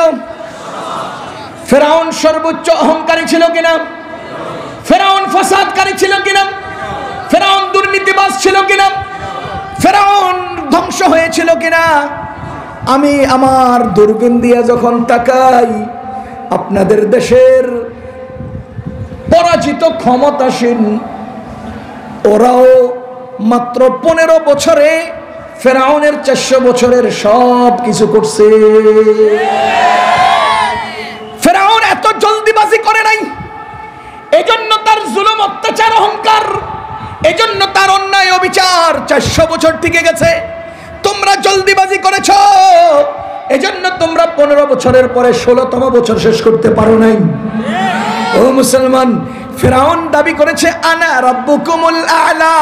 ফেরাউন সর্বোচ্চ অহংকারী ছিল কিনা? ফেরাউন ফাসাদকারী ছিল কিনা? ফেরাউন দুর্নীতিবাজ ছিল কিনা? ফেরাউন ধ্বংস হয়েছিল কিনা? আমি আমার দূরবীন দিয়ে যখন তাকাই, আপনাদের দেশের পরাজিত ক্ষমতাসীন ওরাও মাত্র 15 বছরে ফেরাউনের 400 বছরের সব কিছু করছে। ফেরাউন এত জলদিবাজি করে নাই, এজন্য তার জুলুম, অত্যাচার, অহংকার, এজন্য তার অন্যায় অবিচার 400 বছর টিকে গেছে। তোমরা জলদিবাজি করেছ, এজন্য তোমরা 15 বছরের পরে 16তম বছর শেষ করতে পারো নাই। ও মুসলমান, ফেরাউন দাবি করেছে আনা রাব্বুকুমুল আ'লা,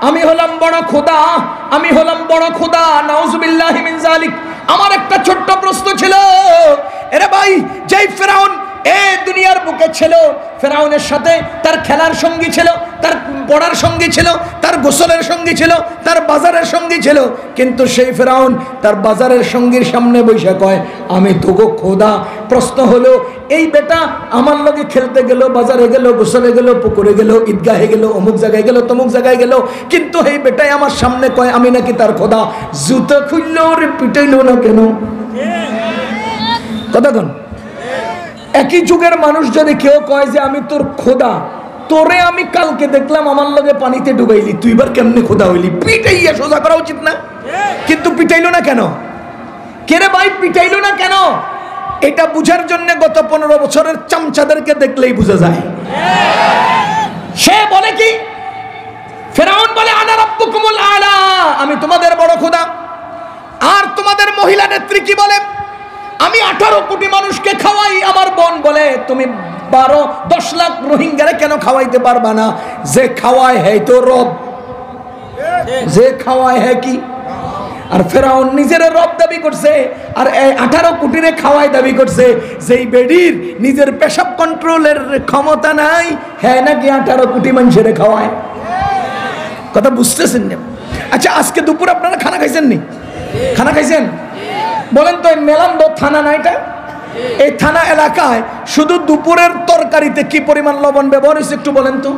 আমি হলাম বড় খোদা, আমি হলাম বড় খোদা। নাউজুবিল্লাহি মিন যালিক। আমার একটা ছোট্ট প্রশ্ন ছিল, এরে ভাই, যেই ফেরাউন এই দুনিয়ার বুকে ছিল, ফেরাউনের সাথে তার খেলার সঙ্গী ছিল, তার পড়ার সঙ্গী ছিল, তার গোসলের সঙ্গী ছিল, তার বাজারের সঙ্গী ছিল, কিন্তু সেই ফেরাউন তার বাজারের সঙ্গীর সামনে বসে কয় আমি তোগো খোদা। প্রশ্ন হলো, এই বেটা আমার লগে খেলতে গেল, বাজারে গেল, গোসলে গেল, পুকুরে গেল, ঈদগাহে গেল, অমুক জায়গায় গেল, তমুক জায়গায় গেল, কিন্তু এই বেটাই আমার সামনে কয় আমি নাকি তার খোদা। জুতো খুললো রে, পিটাইলো না কেন? কথা কোন? একই যুগের মানুষ যদি কেউ কয় যে আমি তোর খোদা, তোরে আমি কালকে দেখলাম আমার লগে পানিতে ডুবাইলি, তুই এবার কেমনে খোদা হইলি? পিটাইয়া সোজা করা উচিত না? কিন্তু পিটাইলো না কেন? কেরে ভাই পিটাইলো না কেন? এটা বুঝার জন্য গত 15 বছরের চামচাদেরকে দেখলেই বোঝা যায়। সে বলে কি? ফেরাউন বলে আনা রাব্বুকুমুল আ'লা, আমি তোমাদের বড় খোদা। আর তোমাদের মহিলা নেত্রী কি বলে? আমি 18 কোটি মানুষকে খাওয়াই। আমার বোন বলে তুমি 10 লাখ রোহিঙ্গারে কেন খাওয়াইতে পারবা না? যে খাওয়ায় হ্যাঁ তো রব, যে খাওয়ায় হ্যাঁ কি? আর ফেরাউন নিজের রব দাবি করছে, আর 18 কোটিরে খাওয়াই দাবি করছে। যেই বেডির নিজের পেশাব কন্ট্রোলের ক্ষমতা নাই, হ্যাঁ নাকি 18 কোটি মানুষের খাওয়ায়। কথা বুঝতেছেন না? আচ্ছা, আজকে দুপুর আপনারা খানা খাইছেন নি? খানা খাইছেন? বলেন তো মেলান্দো থানা না এটা? এই থানা এলাকায় শুধু দুপুরের তরকারিতে কি পরিমাণ লবণ ব্যবহার হয়েছে একটু বলেন তো?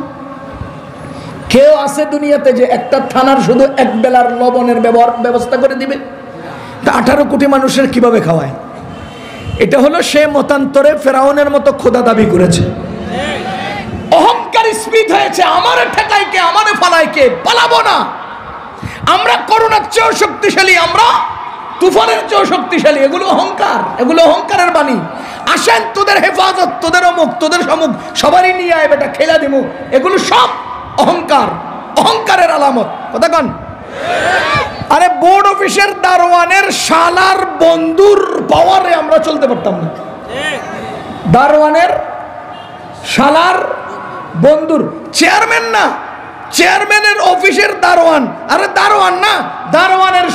কেউ আছে দুনিয়াতে যে একটা থানার শুধু এক বেলার লবণের ব্যবস্থা করে দিবে? তা 18 কোটি মানুষের কিভাবে খাওয়ায়? এটা হলো সে মতান্তরে ফেরাউনের মতো খোদা দাবি করেছে। অহংকার স্পিড হয়েছে, আমারে ঠেকাই কে, আমারে ফালাই কে, পালাবো না। আমরা করোনার চেয়েও শক্তিশালী, আমরা তুফানের চেয়েও শক্তিশালী। এগুলো অহংকার, এগুলো অহংকারের বাণী। আসেন তোদের হেফাজত, তোদের অমুক, তোদের সমুক, সবারই নিয়ে আয় বেটা, খেলা দিমু। এগুলো সব অহংকার, অহংকারের আলামত। কথা কন? আরে বোর্ড অফিসের দারোয়ানের শালার বন্ধুর পাওয়ারে আমরা চলতে পারতাম না। দারোয়ানের শালার বন্ধুর, চেয়ারম্যান না, চেয়ারম্যানের অফিসের দারোয়ান। আরে দারোয়ান না, দারোয়ানের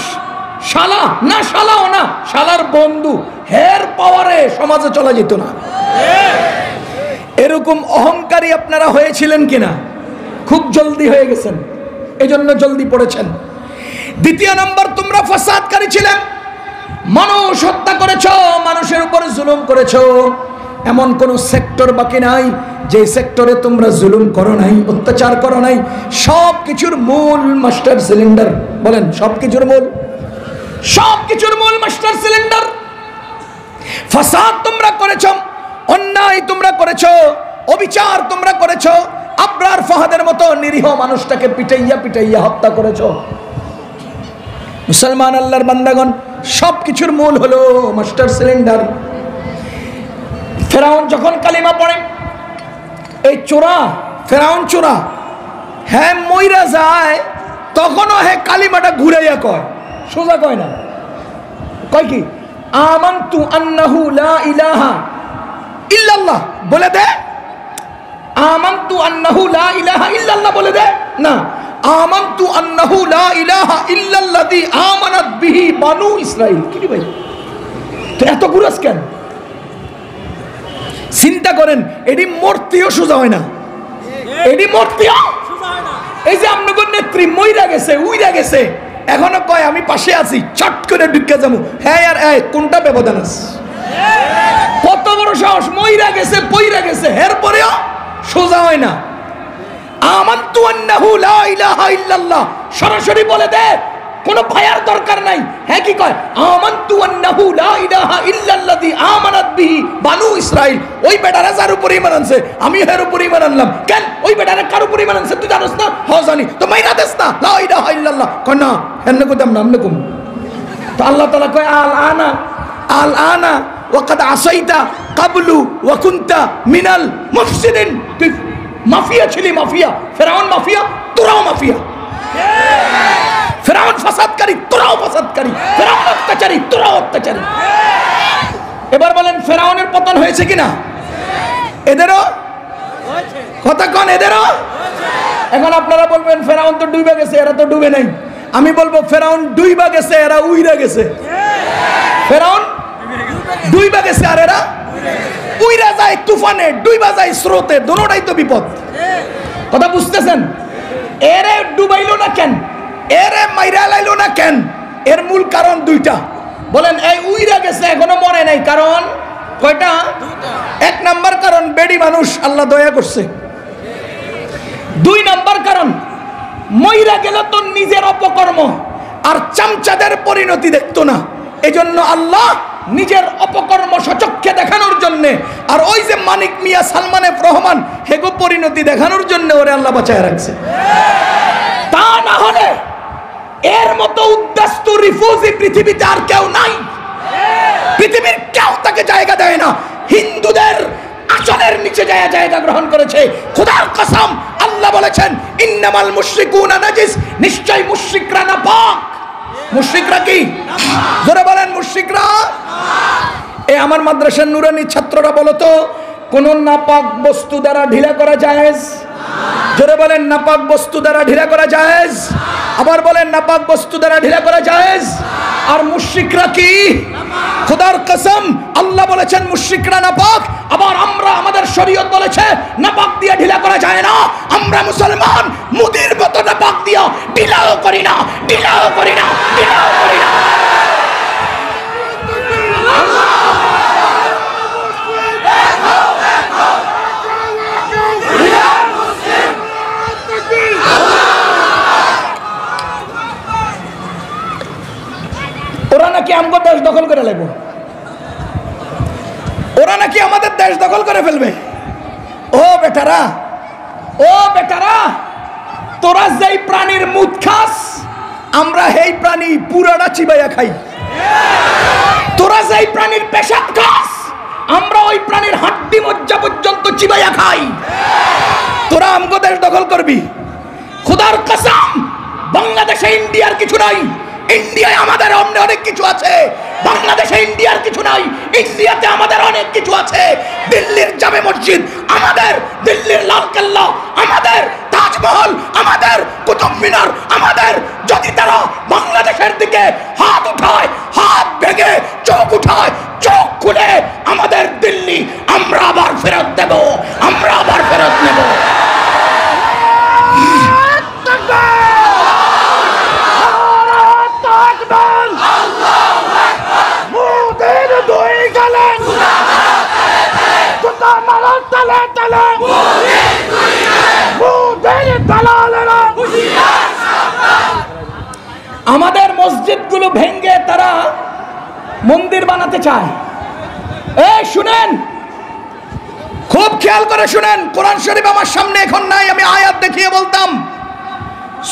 শালা না, শালাও না, শালার বন্ধু, হের পাওয়ারে সমাজে চলা যেত না। এরকম অহংকারী আপনারা হয়েছিলেন কিনা? খুব জলদি হয়ে গেছেন, এজন্য জলদি পড়েছেন। দ্বিতীয় নম্বর, তোমরা ফাসাদকারী ছিলেন, মানুষ হত্যা করেছো, মানুষের উপরে জুলুম করেছো। এমন কোন সেক্টর বাকি নাই যে সেক্টরে তোমরা জুলুম করো নাই, অত্যাচার করো নাই। সব কিছুর মূল মাস্টার সিলিন্ডার, বলেন সব কিছুর মূল, সব কিছুর মূল মাস্টার সিলিন্ডার ফাসাদ তোমরা করেছো, অন্যায় তোমরা করেছো, অবিচার তোমরা করেছো। আবরার ফাহাদের মতো নিরীহ মানুষটাকে পিটাইয়া পিটাইয়া হত্যা করেছো। মুসলমান আল্লাহর বান্দাগণ, সব কিছুর মূল হলো মাস্টার সিলিন্ডার। ফেরাউন যখন কালিমা পড়ে, এই চোরা ফেরাউন চোরা, হ্যাঁ মইরা যায়, তখনও হ্যাঁ কালিমাটা ঘুরাইয়া কয়, সোজা কয় না। কয় কি? আমানতু আন্নাহু লা ইলাহা ইল্লাল্লাহ বলে দে। আমানতু আন্নাহু লা ইলাহা ইল্লাল্লাহ বলে দে না, আমানতু আন্নাহু লা ইলাহা ইল্লাল্লাযী আমানাত বিহি বানু ইসরাঈল। কি ভাই, তো এত গুরাস কেন? চিন্তা করেন, এটি মরতেও সোজা হয় না। এডি মূর্তিও এই যে আপনাদের নেত্রী মইরা গেছে উইরা গেছে এখনো কয় আমি পাশে আছি চট করে ঢুকে যাবো হ্যাঁ আর এই কোনটা ব্যবধান আছে কত বড় সাহস মইরা গেছে পইরা গেছে এর পরেও সোজা হয় না আমানতু আন্নাহু লা ইলাহা ইল্লাল্লাহ সরাসরি বলে দে কোনো ভয়ের দরকার নাই হ্যাঁ কি কয় আমানতু আন্নাহু লা ইলাহা ইল্লাল্লাযী আমানাত বিহি বানু ইসরাইল ওই বেটারা যার উপর ঈমান আনছে আমি এর উপর ঈমান আনলাম কেন ওই বেটারা কার উপর ঈমান আনছে তুই জানোস না হ্যাঁ জানি তো মাইনা দেস না লা ইলাহা ইল্লাল্লাহ কয় না হেন কইতাম না আমনে কম তো আল্লাহ তাআলা কয় আল আনা ওয়াকাদ আসাইতা ক্বাবলু ওয়া কুনতা মিনাল মুফসিদিন তুই মাফিয়া ছিলি মাফিয়া ফেরাউন মাফিয়া তোরাও মাফিয়া ফেরাউন ফাসাদকারী তোরাও ফাসাদকারী ফেরাউন অত্যাচারী তোরাও অত্যাচারী এবার বলেন ফেরাউনের পতন হয়েছে কিনা এদেরও কথা কোন এদেরও এখন আপনারা বলবেন ফেরাউন তো ডুবে গেছে এরা তো ডুবে নাই আমি বলবো ফেরাউন ডুইবা গেছে এরা উইরা গেছে ফেরাউন ডুইবা গেছে আর এরা উইরা যায় তুফানে ডুইবা যায় স্রোতে দুটোটাই তো বিপদ কথা বুঝতেছেন এরে ডুবাইলো না কেন এরে মাইরা লাইলো না কেন এর মূল কারণ দুইটা বলেন এই উইরা গেছে এখনো মরে নাই কারণ কয়টা এক নাম্বার কারণ বেডি মানুষ আল্লাহ দয়া করছে দুই নাম্বার কারণ মইরা গেল তো নিজের অপকর্ম আর চামচাদের পরিণতি দেখতো না এজন্য আল্লাহ নিজের অপকর্ম সচক্ষে দেখানোর জন্য আর ওই যে মানিক মিয়া সালমান এফ রহমান হেগো পরিণতি দেখানোর জন্য ওরে আল্লাহ বাঁচায় রাখছে তা না হলে এর মতো উদ্দেশ্য রিফিউজি পৃথিবীতে আর কেউ নাই পৃথিবীর কেউ তাকে জায়গা দেয় না হিন্দুদের আসনের নিচে জায়গা গ্রহণ করেছে খোদার কসম আল্লাহ বলেছেন ইন্নামাল মুশরিকুনা নাজিস নিশ্চয় মুশরিকরা নাপাক মুশরিকরা কি জোরে বলেন মুশরিকরা এই আমার মাদ্রাসার নুরানি ছাত্ররা বলো তো কোন নাপাক বস্তু দ্বারা ঢিলা করা জায়েজ জোরে বলেন নাপাক বস্তু দ্বারা ঢিলা করা জায়েজ আবার বলেন নাপাক বস্তু দ্বারা ঢিলা করা জায়েজ আর মুশরিকরা কি খোদার কসম আল্লাহ বলেছেন মুশরিকরা নাপাক আবার আমরা আমাদের শরীয়ত বলেছে নাপাক দিয়ে ঢিলা করা যায় না আমরা মুসলমান মুদির মতো নাপাক দিয়া ঢিলাও করি না ঢিলাও করি না ঢিলাও করি না ওরা নাকি আমাদের দেশ দখল করে লাগবে ওরা নাকি আমাদের দেশ দখল করে ফেলবে ও বেটারা তোরা যেই প্রাণীর মুখ খাস আমরা সেই প্রাণী পুরাটা চিবাইয়া খাই তোরা যেই প্রাণীর পেশাব খাস আমরা ওই প্রাণীর হাড্ডি মজ্জা পর্যন্ত চিবাইয়া খাই তোরা আমাদের দেশ দখল করবি খোদার কসম বাংলাদেশে ইন্ডিয়ার কিছু নাই ইন্ডিয়ায় আমাদের অনেক কিছু আছে বাংলাদেশে ইন্ডিয়ার কিছু নাই ইন্ডিয়াতে আমাদের অনেক কিছু আছে দিল্লির জামে মসজিদ আমাদের দিল্লির লালকেল্লা আমাদের তাজমহল আমাদের কুতুব মিনার আমাদের যদি তারা বাংলাদেশের দিকে হাত উঠায় হাত ভেঙে চোখ উঠায় চোখ খুলে আমাদের দিল্লি আমরা আবার ফেরত দেব আমরা আবার ফেরত নেব আমাদের মসজিদগুলো ভেঙে তারা মন্দির বানাতে চায় এই শুনেন খুব খেয়াল করে শুনেন কোরআন শরীফ আমার সামনে এখন নাই আমি আয়াত দেখিয়ে বলতাম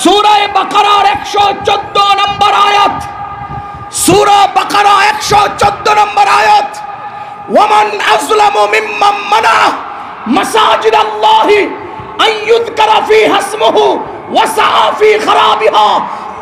সূরা বাকারার 114 নম্বর আয়াত সূরা বাকারা 114 নম্বর আয়াত ওয়ামান আযলামু মিম্মান মানা মাসাজিদাল্লাহি আইয়ুযকারা ফিহা ইসমুহু ওয়া সাআ ফি খারাবিহা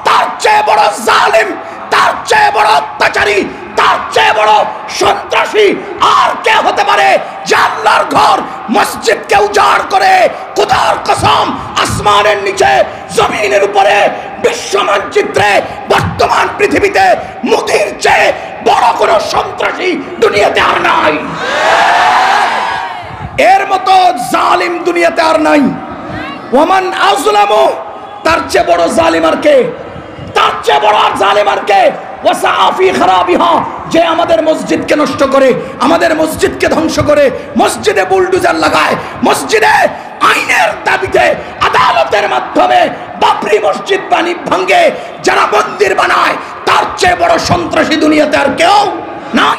তার চেয়ে বড় জালিম তার চেয়ে বড় অত্যাচারী তার চেয়ে বড় সন্ত্রাসী আর কে হতে পারে যে আল্লাহর ঘর মসজিদকে উজাড় করে খোদার কসম আসমানের নিচে জমিনের উপরে বিশ্ব মানচিত্রে বর্তমান পৃথিবীতে মোদির চেয়ে বড় কোনো সন্ত্রাসী দুনিয়াতে আর নাই এর মতো জালিম দুনিয়াতে আর নাই ওয়ামান আযলামু, তার চেয়ে বড় জালিম আর কে? তার চেয়ে বড় জালিম আর কে? ওয়াসাআ ফি খারাবিহা, যে আমাদের মসজিদকে নষ্ট করে, আমাদের মসজিদকে ধ্বংস করে, মসজিদে বুলডোজার লাগায়, মসজিদে আইনের দাবিতে আদালতের মাধ্যমে বাবরি মসজিদ ভাঙে, যারা মন্দির বানায়, তার চেয়ে বড় সন্ত্রাসী দুনিয়াতে আর কেউ না।